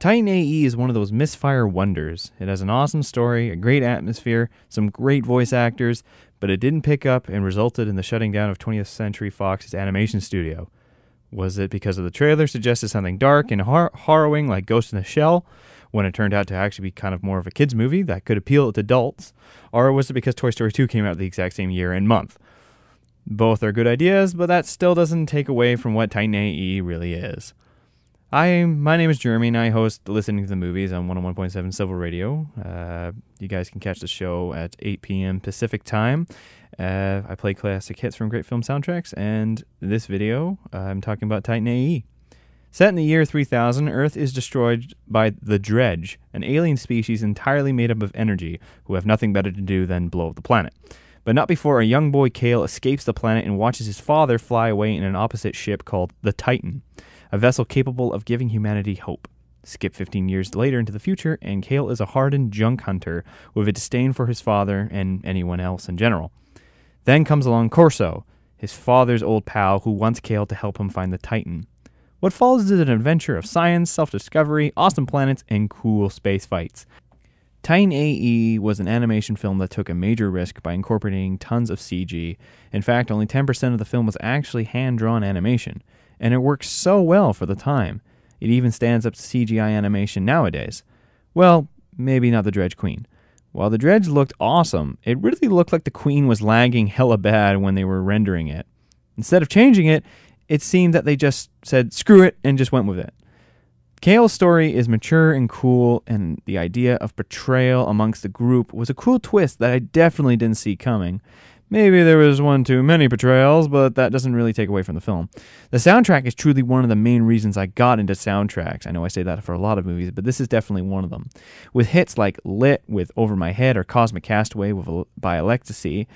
Titan AE is one of those misfire wonders. It has an awesome story, a great atmosphere, some great voice actors, but it didn't pick up and resulted in the shutting down of 20th Century Fox's animation studio. Was it because of the trailer suggested something dark and harrowing like Ghost in the Shell, when it turned out to actually be kind of more of a kids' movie that could appeal to adults? Or was it because Toy Story 2 came out the exact same year and month? Both are good ideas, but that still doesn't take away from what Titan AE really is. My name is Jeremy, and I host Listening to the Movies on 101.7 Silver Radio. You guys can catch the show at 8 p.m. Pacific Time. I play classic hits from great film soundtracks, and this video, I'm talking about Titan AE. Set in the year 3000, Earth is destroyed by the Dredge, an alien species entirely made up of energy, who have nothing better to do than blow up the planet. But not before a young boy, Kale, escapes the planet and watches his father fly away in an opposite ship called the Titan, a vessel capable of giving humanity hope. Skip 15 years later into the future, and Kale is a hardened junk hunter with a disdain for his father and anyone else in general. Then comes along Corso, his father's old pal who wants Kale to help him find the Titan. What follows is an adventure of science, self-discovery, awesome planets, and cool space fights. Titan AE was an animation film that took a major risk by incorporating tons of CG. In fact, only 10% of the film was actually hand-drawn animation, and it works so well for the time. It even stands up to CGI animation nowadays. Well, maybe not the Dredge Queen. While the Dredge looked awesome, it really looked like the Queen was lagging hella bad when they were rendering it. Instead of changing it, it seemed that they just said, screw it, and just went with it. Kale's story is mature and cool, and the idea of betrayal amongst the group was a cool twist that I definitely didn't see coming. Maybe there was one too many betrayals, but that doesn't really take away from the film. The soundtrack is truly one of the main reasons I got into soundtracks. I know I say that for a lot of movies, but this is definitely one of them. With hits like Lit with Over My Head or Cosmic Castaway by Electasy,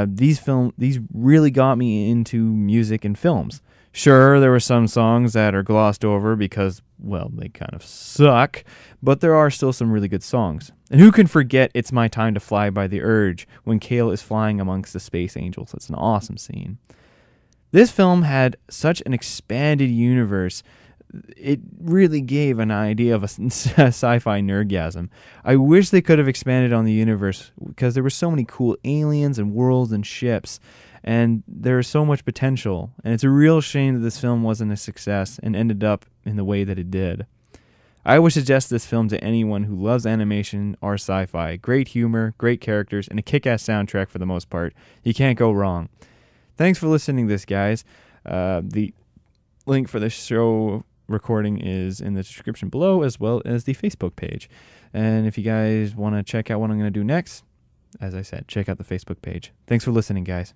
these really got me into music and films. Sure, there were some songs that are glossed over because, well, they kind of suck, but there are still some really good songs. And who can forget It's My Time to Fly by The Urge when Kale is flying amongst the space angels? It's an awesome scene. This film had such an expanded universe. It really gave an idea of a sci-fi nerdgasm. I wish they could have expanded on the universe because there were so many cool aliens and worlds and ships. And there's so much potential, and it's a real shame that this film wasn't a success and ended up in the way that it did. I would suggest this film to anyone who loves animation or sci-fi. Great humor, great characters, and a kick-ass soundtrack for the most part. You can't go wrong. Thanks for listening to this, guys. The link for the show recording is in the description below, as well as the Facebook page. And if you guys want to check out what I'm going to do next, as I said, check out the Facebook page. Thanks for listening, guys.